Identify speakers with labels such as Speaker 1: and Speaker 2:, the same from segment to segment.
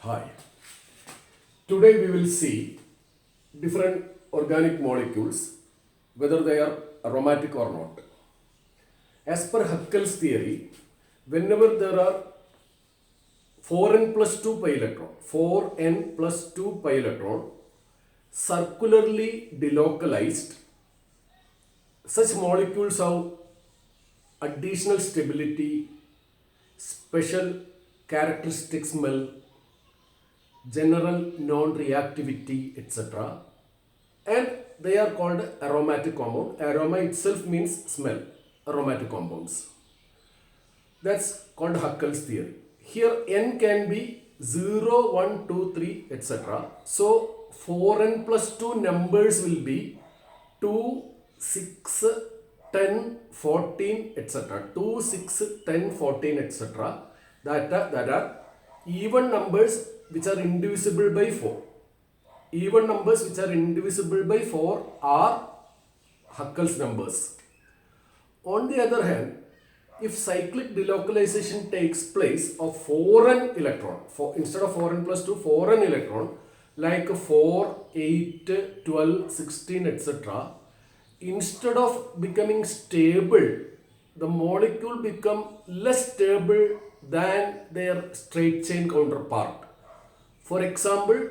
Speaker 1: Hi. Today we will see different organic molecules, whether they are aromatic or not. As per Huckel's theory, whenever there are 4n plus 2 pi electron, 4n plus 2 pi electron, circularly delocalized, such molecules have additional stability, special characteristic smell, general non-reactivity, etc. And they are called aromatic compound. Aroma itself means smell, aromatic compounds. That's called Huckel's theory. Here n can be 0, 1, 2, 3, etc. So 4n plus 2 numbers will be 2, 6, 10, 14, etc. 2, 6, 10, 14, etc. That are even numbers which are indivisible by 4. Even numbers which are indivisible by 4 are Huckel's numbers. On the other hand, if cyclic delocalization takes place of 4n electron, instead of 4n plus 2, 4n electron, like 4, 8, 12, 16, etc., instead of becoming stable, the molecule become less stable than their straight chain counterpart. For example,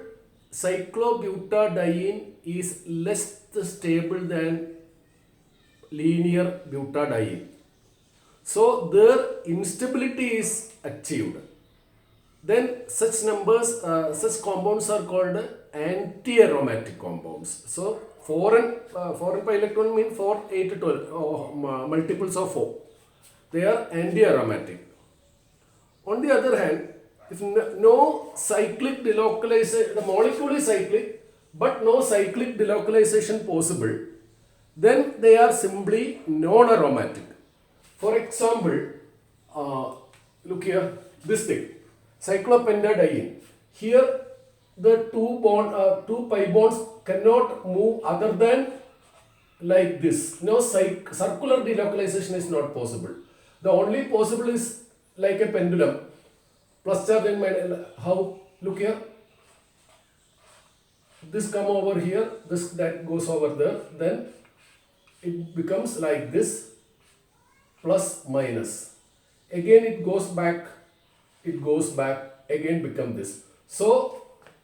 Speaker 1: cyclobutadiene is less stable than linear butadiene. So their instability is achieved. Then such numbers, such compounds are called anti-aromatic compounds. So 4 pi electron means 4, 8, 12, multiples of 4. They are anti-aromatic. On the other hand, if no cyclic delocalization, the molecule is cyclic, but no cyclic delocalization possible, then they are simply non-aromatic. For example, look here, this thing, cyclopentadiene. Here, the two pi bonds cannot move other than like this. No circular delocalization is not possible. The only possible is like a pendulum. Plus charge and minus. How? Look here. This come over here. This that goes over there. Then it becomes like this. Plus minus. Again it goes back. It goes back. Again become this. So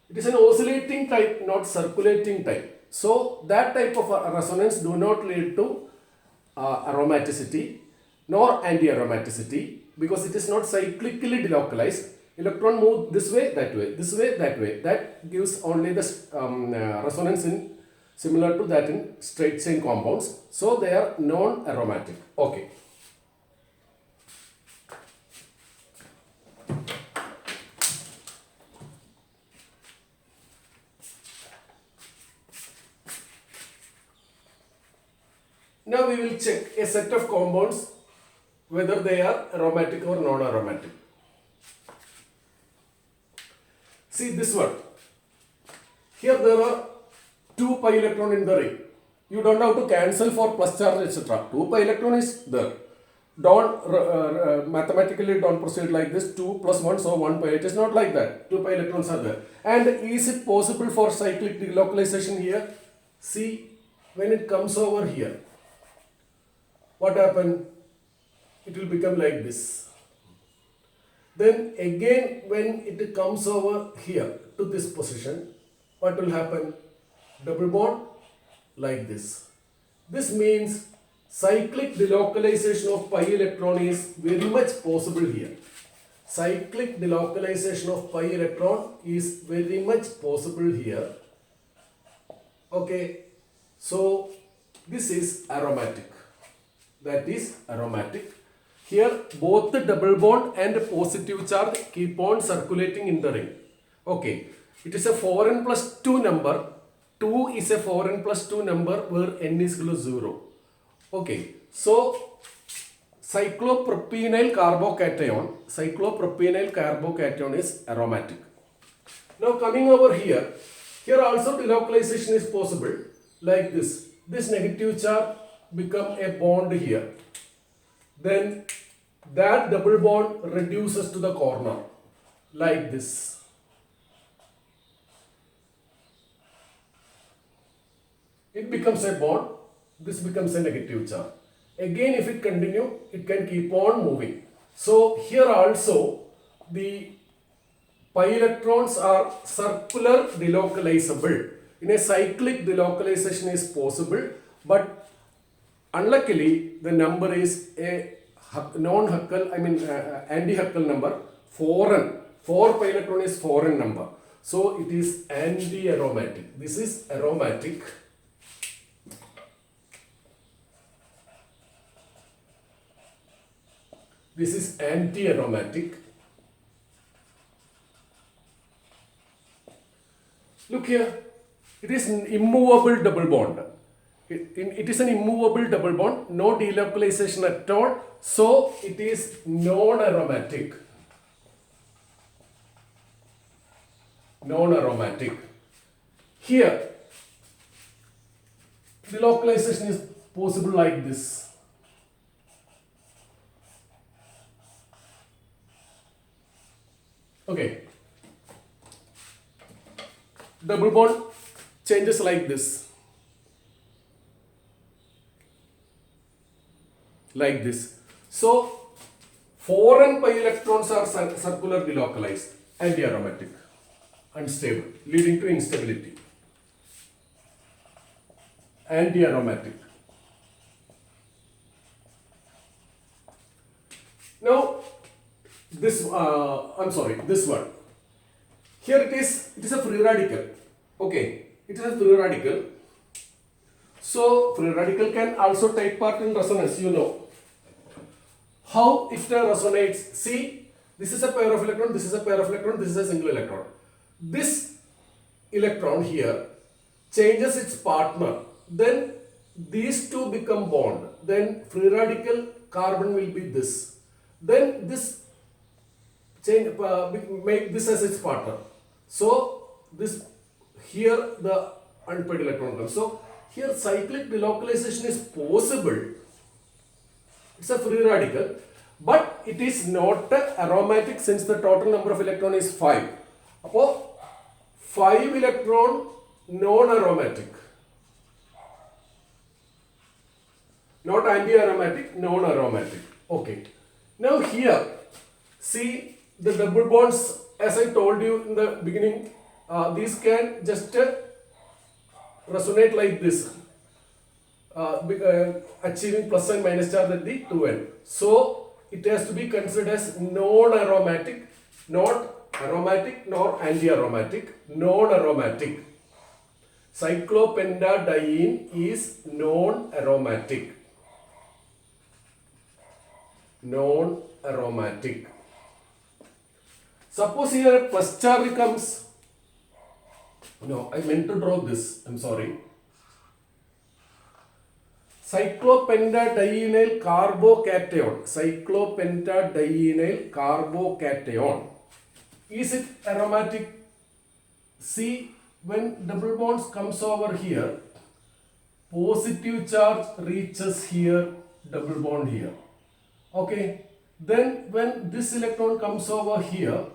Speaker 1: it is an oscillating type, not circulating type. So that type of resonance do not lead to aromaticity nor anti-aromaticity, because it is not cyclically delocalized. Electron move this way, that way, this way, that way. That gives only the resonance in similar to that in straight chain compounds. So they are non-aromatic. Okay. Now we will check a set of compounds whether they are aromatic or non-aromatic. See this one. Here there are 2 pi electron in the ring. You don't have to cancel for plus charge, etc. 2 pi electron is there. Don't mathematically don't proceed like this. 2 plus 1, so 1 pi. It is not like that. 2 pi electrons are there. And is it possible for cyclic delocalization here? See, when it comes over here, what happened? It will become like this. Then again when it comes over here to this position, what will happen? Double bond like this. This means cyclic delocalization of pi electron is very much possible here. Cyclic delocalization of pi electron is very much possible here. Okay, so this is aromatic. That is aromatic. Here both the double bond and positive charge keep on circulating in the ring. Okay, it is a 4n plus 2 number. 2 is a 4n plus 2 number where n is equal to 0. Okay, so cyclopropenyl carbocation is aromatic. Now coming over here also delocalization is possible like this. This negative charge become a bond here. Then that double bond reduces to the corner like this. it becomes a bond, this becomes a negative charge. Again, if it continue, it can keep on moving. So here also the pi electrons are circular delocalizable. In a cyclic, delocalization is possible, but unluckily the number is a non-Huckel, anti-Huckel number, foreign. 4 pi electron is foreign number. So it is anti-aromatic. This is aromatic. This is anti-aromatic. Look here, it is an immovable double bond. It is an immovable double bond, no delocalization at all. So it is non-aromatic. Non-aromatic. Here, delocalization is possible like this. Okay. Double bond changes like this. Like this. So, foreign pi electrons are circular delocalized, anti-aromatic, unstable, leading to instability. Anti-aromatic. Now, this one. Here it is a free radical. Okay, it is a free radical. So, free radical can also take part in resonance, you know. How it resonates? See, this is a pair of electron, this is a pair of electron, this is a single electron. This electron here changes its partner. Then these two become bond. Then free radical carbon will be this. Then this change make this as its partner. So this here the unpaired electron comes. So here cyclic delocalization is possible. It's a free radical, but it is not aromatic since the total number of electron is 5. Appo 5 electron non-aromatic. Not anti-aromatic, non-aromatic. Okay. Now here, see the double bonds, as I told you in the beginning, these can just resonate like this, achieving plus and minus charge at the 2n. So it has to be considered as non-aromatic, not aromatic nor anti-aromatic, non-aromatic. Cyclopentadiene is non-aromatic. Non-aromatic. Suppose here a plus charge comes. No, I meant to draw this. I'm sorry. Cyclopentadienyl carbocation. Cyclopentadienyl carbocation. Is it aromatic? See, when double bonds comes over here, positive charge reaches here, double bond here. Okay. Then when this electron comes over here,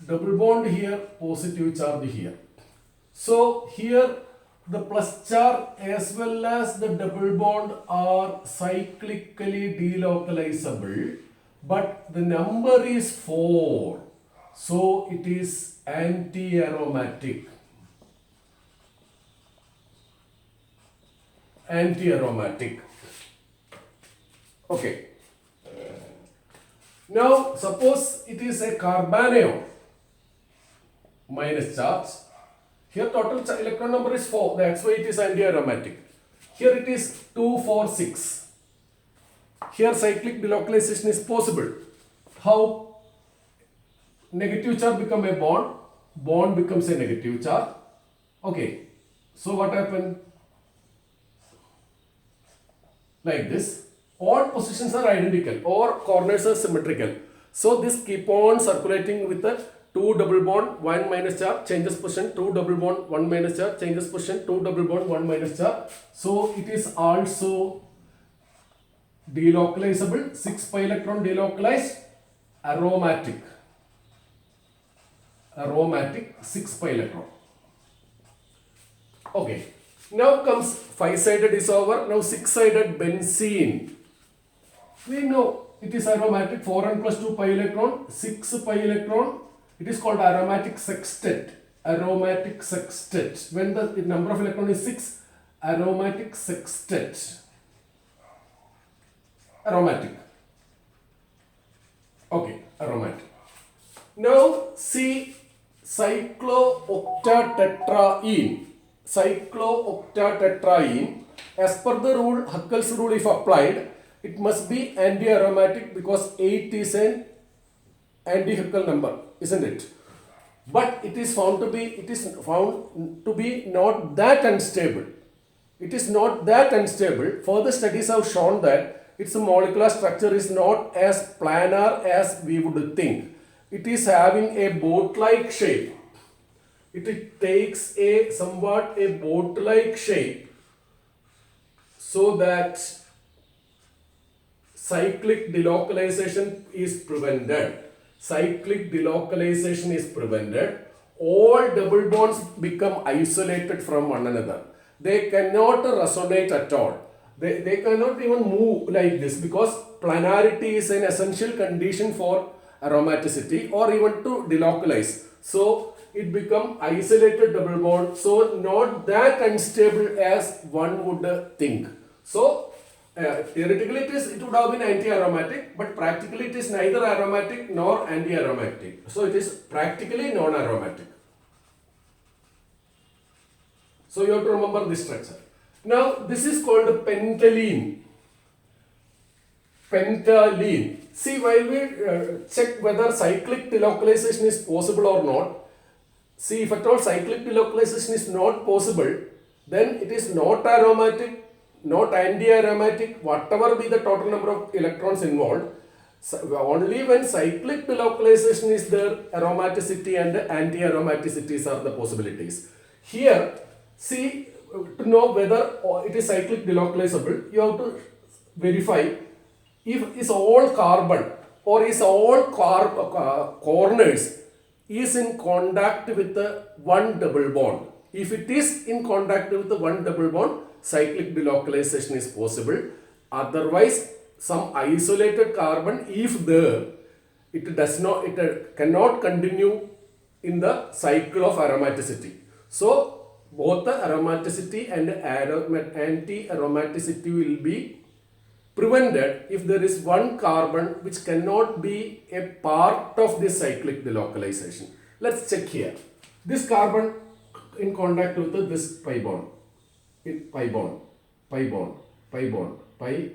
Speaker 1: double bond here, positive charge here. So here the plus charge as well as the double bond are cyclically delocalizable, but the number is 4. So it is anti-aromatic. Anti-aromatic. Okay. Now suppose it is a carbanion minus charge. Here total electron number is 4. That's why it is anti-aromatic. Here it is 2, 4, 6. Here cyclic delocalization is possible. How? Negative charge become a bond. Bond becomes a negative charge. Okay. So what happened? Like this. All positions are identical or corners are symmetrical. So this keep on circulating with the 2 double bond, 1 minus charge, changes position, 2 double bond, 1 minus charge, changes position, 2 double bond, 1 minus charge. So it is also delocalizable, 6 pi electron delocalized, aromatic. Aromatic, 6 pi electron. Okay. Now comes 5-sided is over. Now 6-sided benzene. We know it is aromatic. 4n plus 2 pi electron, 6 pi electron. It is called aromatic sextet. Aromatic sextet. When the number of electron is 6, aromatic sextet. Aromatic. Okay, aromatic. Now see cyclooctatetraene. Cyclooctatetraene, as per the rule, Huckel's rule, if applied, it must be anti-aromatic because 8 is an anti-Huckel number, isn't it? But it is found to be not that unstable. It is not that unstable. Further studies have shown that its molecular structure is not as planar as we would think. It is having a boat-like shape. It takes a somewhat a boat-like shape, so that cyclic delocalization is prevented. Cyclic delocalization is prevented. All double bonds become isolated from one another. They cannot resonate at all. They cannot even move like this because planarity is an essential condition for aromaticity or even to delocalize. So it become isolated double bond, so not that unstable as one would think. So theoretically it would have been anti-aromatic, but practically it is neither aromatic nor anti-aromatic. So it is practically non-aromatic. So you have to remember this structure. Now this is called pentylene. Pentylene. See, while we check whether cyclic delocalization is possible or not, see, if at all cyclic delocalization is not possible, then it is not aromatic, not anti-aromatic, whatever be the total number of electrons involved. So only when cyclic delocalization is there, aromaticity and anti-aromaticities are the possibilities. Here, see, to know whether it is cyclic delocalizable, you have to verify if is all carbon or is all corners is in contact with the one double bond. If it is in contact with the one double bond, cyclic delocalization is possible. Otherwise, some isolated carbon, if there, it cannot continue in the cycle of aromaticity. So both the aromaticity and anti-aromaticity will be prevented if there is one carbon which cannot be a part of this cyclic delocalization. Let's check here. This carbon in contact with this pi bond. Pi bond, pi bond, pi bond, pi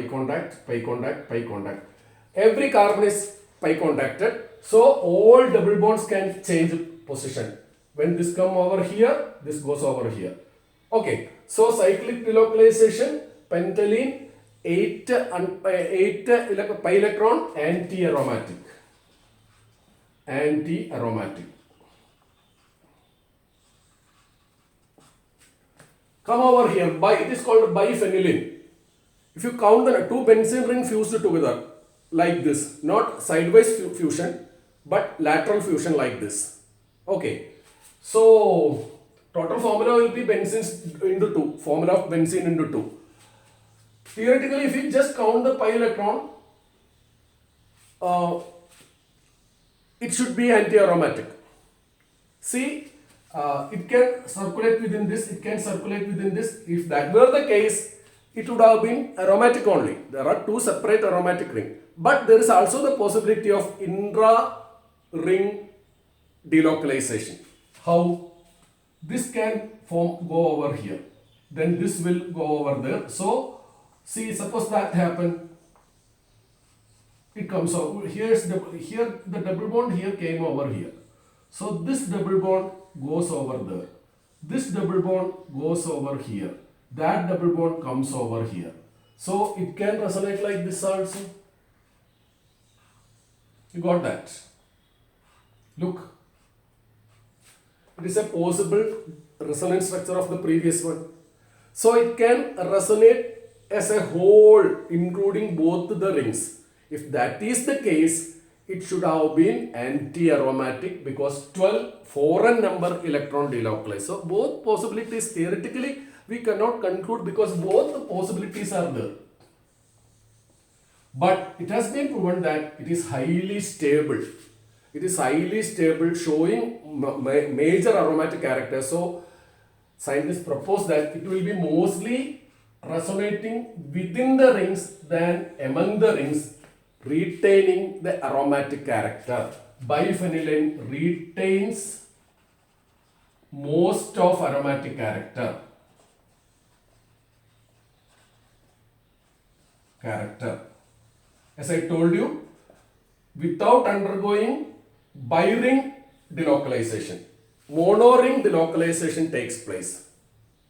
Speaker 1: contact, pi contact, pi contact. Every carbon is pi contacted. So all double bonds can change position. When this come over here, this goes over here. Okay. So cyclic delocalization, pentylene, 8 pi electron, anti-aromatic. Anti-aromatic. Come over here. It is called biphenyline. If you count the two benzene ring fused together like this, not sidewise fusion, but lateral fusion like this. Okay. So total formula will be benzene into 2. Formula of benzene into 2. Theoretically, if you just count the pi electron, it should be anti-aromatic. See, it can circulate within this, it can circulate within this. If that were the case, it would have been aromatic only. There are two separate aromatic rings. But there is also the possibility of intra-ring delocalization. How? This can go over here. Then this will go over there. So, see, suppose that happened. It comes over. Here the double bond here came over here. So this double bond goes over there. This double bond goes over here. That double bond comes over here. So it can resonate like this also. You got that? Look. It is a possible resonance structure of the previous one. So it can resonate as a whole, including both the rings. If that is the case, it should have been anti-aromatic because 12 foreign number electron delocalized. So both possibilities theoretically we cannot conclude because both the possibilities are there. But it has been proven that it is highly stable. It is highly stable, showing major aromatic characters. So scientists propose that it will be mostly resonating within the rings than among the rings, retaining the aromatic character. Biphenylen retains most of aromatic character. As I told you, without undergoing biring delocalization, monoring delocalization takes place.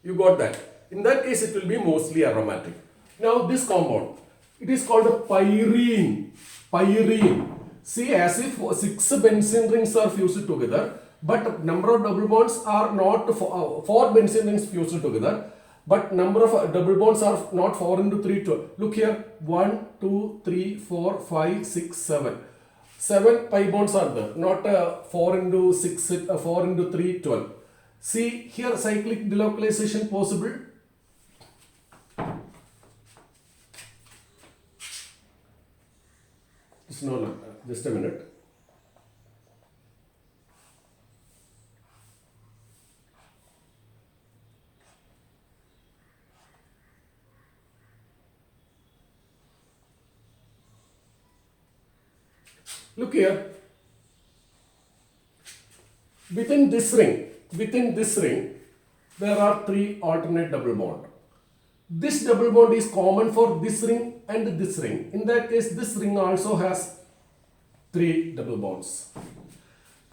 Speaker 1: You got that? In that case, it will be mostly aromatic. Now, this compound, it is called a pyrene. Pyrene. See, as if 6 benzene rings are fused together, but number of double bonds are not 4 benzene rings fused together, but number of double bonds are not 4 into 3, 12. Look here, 1, 2, 3, 4, 5, 6, 7. 7 pi bonds are there, not 4 into 6, 4 into 3, 12. See, here cyclic delocalization possible. Just a minute. Look here. Within this ring, there are 3 alternate double bonds. This double bond is common for this ring and this ring. In that case, this ring also has 3 double bonds.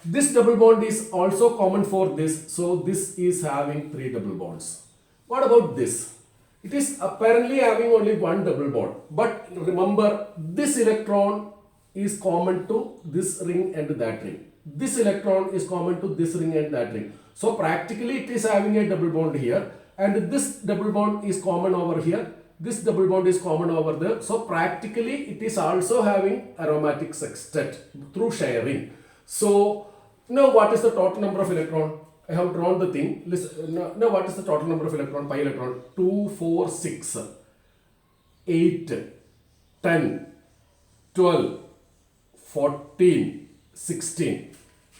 Speaker 1: This double bond is also common for this, so this is having 3 double bonds. What about this? It is apparently having only 1 double bond, but remember, this electron is common to this ring and that ring. This electron is common to this ring and that ring. So practically it is having a double bond here, and this double bond is common over here. This double bond is common over there. So practically it is also having aromatic sextet through sharing. So now what is the total number of electron? I have drawn the thing. Listen, now what is the total number of electron? Pi electron. 2, 4, 6, 8, 10, 12, 14, 16.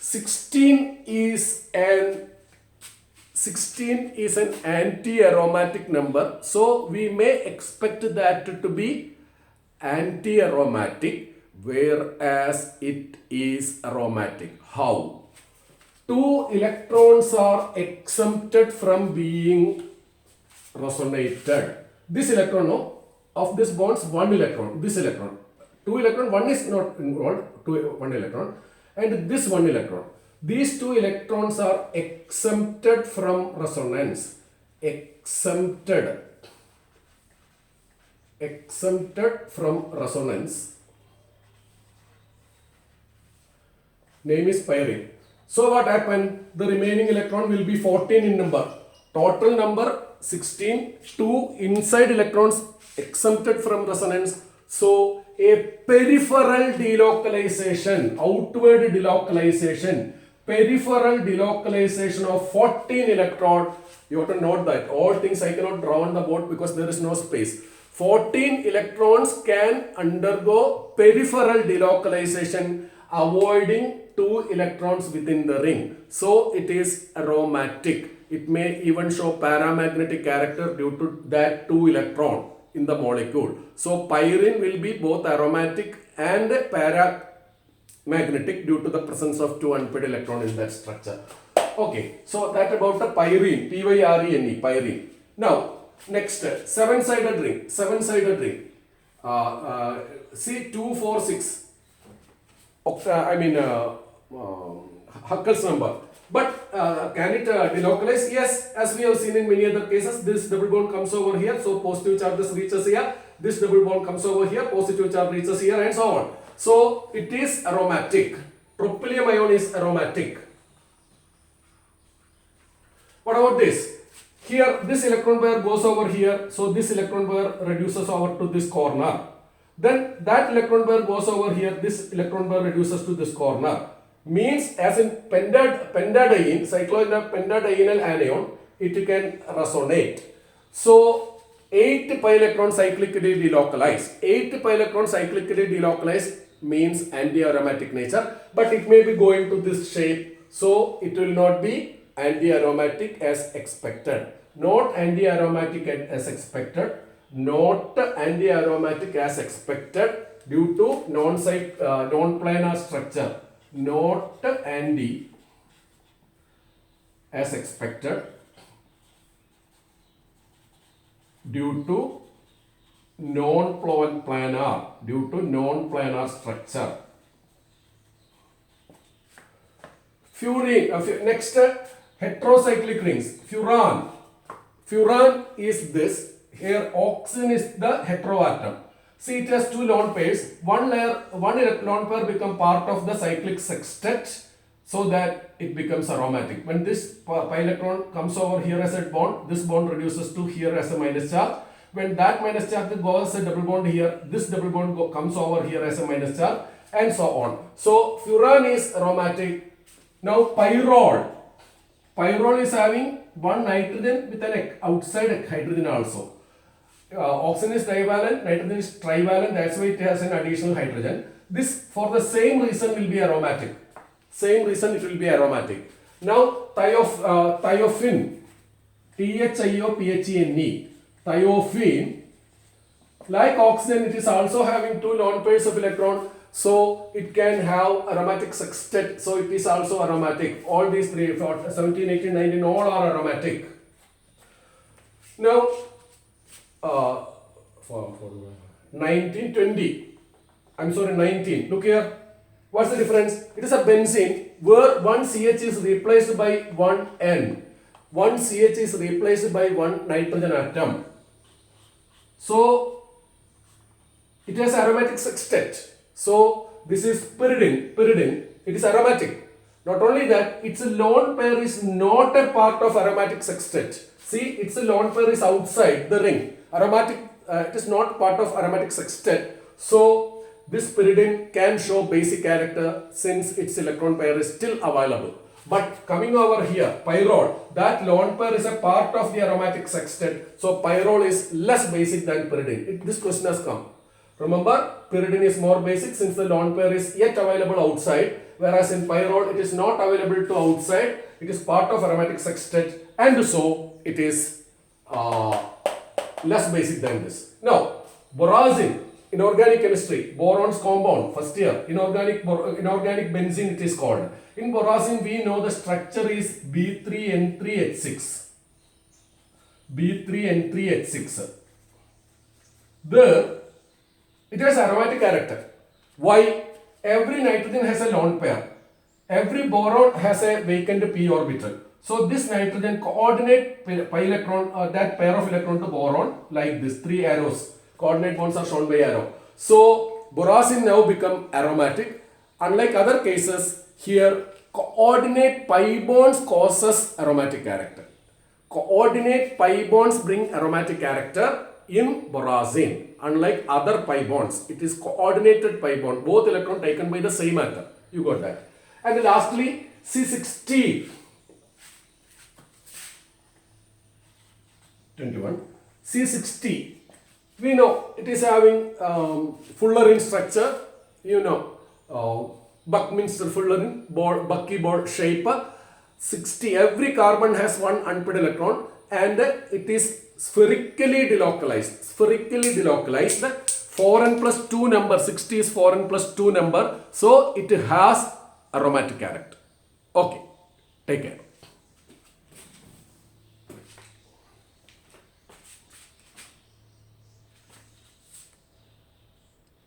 Speaker 1: 16 is an anti-aromatic number. So we may expect that to be anti-aromatic, whereas it is aromatic. How? 2 electrons are exempted from being resonated. This electron, no, of this bonds, 1 electron, this electron. 2 electron, 1 is not involved, 1 electron, and this 1 electron. These 2 electrons are exempted from resonance. Exempted from resonance. Name is pyrene. So what happened? The remaining electron will be 14 in number. Total number 16. 2 inside electrons exempted from resonance. So a peripheral delocalization, outward delocalization, peripheral delocalization of 14 electron. You have to note that all things I cannot draw on the board because there is no space. 14 electrons can undergo peripheral delocalization, avoiding 2 electrons within the ring. So it is aromatic. It may even show paramagnetic character due to that 2 electron in the molecule. So pyrene will be both aromatic and paramagnetic due to the presence of 2 unpaired electrons in that structure. Okay, so that about the pyrene, P-Y-R-E-N-E, pyrene. Now, next, 7-sided ring. See 2, 4, 6. Huckel's number. But can it delocalize? Yes, as we have seen in many other cases, this double bond comes over here, so positive charges reaches here. This double bond comes over here, positive charge reaches here, and so on. So it is aromatic. Tropylium ion is aromatic. What about this? Here, this electron pair goes over here, so this electron pair reduces over to this corner. Then that electron pair goes over here, this electron pair reduces to this corner. Means as in pentadiene, pentadienal anion, it can resonate. So 8 pi electron cyclically delocalized. 8 pi electron cyclically delocalized means anti-aromatic nature, but it may be going to this shape, so it will not be anti-aromatic as expected. Not anti-aromatic as expected. Not anti-aromatic as expected due to non-planar structure. Not anti as expected due to non-planar structure. Furine. Next, heterocyclic rings. Furan. Furan is this. Here oxygen is the heteroatom. See, it has 2 lone pairs. One lone pair become part of the cyclic sextet, so that it becomes aromatic. When this pi electron comes over here as a bond, this bond reduces to here as a minus charge. When that minus charge goes a double bond here, this double bond comes over here as a minus charge, and so on. So furan is aromatic. Now pyrrole. Pyrrole is having one nitrogen with an outside hydrogen also. Oxygen is divalent, nitrogen is trivalent, that's why it has an additional hydrogen. This, for the same reason, will be aromatic. Same reason it will be aromatic. Now thiophene, THIOPHENE, thiophene, like oxygen, it is also having 2 lone pairs of electron, so it can have aromatic sextet, so it is also aromatic. All these 3, 17, 18, 19, all are aromatic. Now 19, 20. I'm sorry, 19. Look here. What's the difference? It is a benzene where one CH is replaced by one N. One CH is replaced by one nitrogen atom. So it has aromatic sextet. So this is pyridine. Pyridine. It is aromatic. Not only that, its lone pair is not a part of aromatic sextet. See, its lone pair is outside the ring. Aromatic, it is not part of aromatic sextet. So this pyridine can show basic character since its electron pair is still available. But coming over here, pyrrole, that lone pair is a part of the aromatic sextet. So pyrrole is less basic than pyridine. This question has come. Remember, pyridine is more basic since the lone pair is yet available outside, whereas in pyrrole it is not available to outside. It is part of aromatic sextet, and so it is less basic than this. Now, borazine, inorganic chemistry, boron's compound, first year, inorganic benzene it is called. In borazine, we know the structure is B3N3H6. B3N3H6. There, it has aromatic character. Why? Every nitrogen has a lone pair. Every boron has a vacant p orbital. So this nitrogen coordinate pi electron or that pair of electron to boron like this, 3 arrows. Coordinate bonds are shown by arrow. So borazine now become aromatic. Unlike other cases, here coordinate pi bonds causes aromatic character. Coordinate pi bonds bring aromatic character in borazine. Unlike other pi bonds, it is coordinated pi bond. Both electrons taken by the same atom. You got that. And lastly, C60. 21. C60. We know it is having Fullerene structure. You know, Buckminster Fullerene, Bucky board shape. 60. Every carbon has one unpaired electron, and it is spherically delocalized. Spherically delocalized. 4n plus 2 number. 60 is 4n plus 2 number. So it has aromatic character. Okay. Take care.